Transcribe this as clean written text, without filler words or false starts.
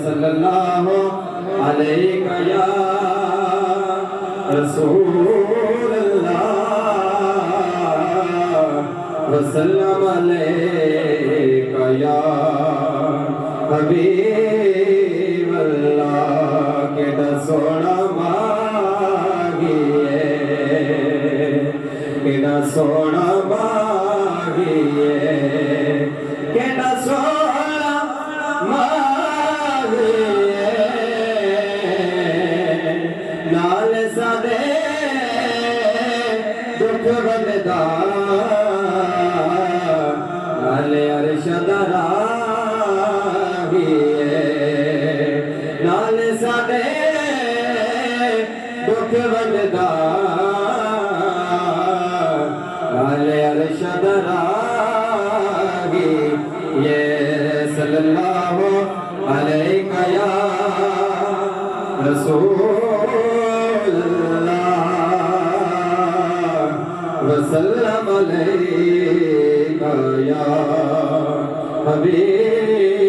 सल्लल्लाहु अलैका या रसूलल्लाह वसल्लम अलैका या हबीबल्लाह। केड़ा सोना मांगिए, केड़ा सोना मांगिए, केड़ा सोना मांगिए। नाल सादे दुख वंदा, नाल अरशद राहिए। नाल सादे दुख वंदा, नाल अरशद राहिए। सल्लल्लाहु अलैका या रसूलल्लाह वसल्लम अलैका या हबीब।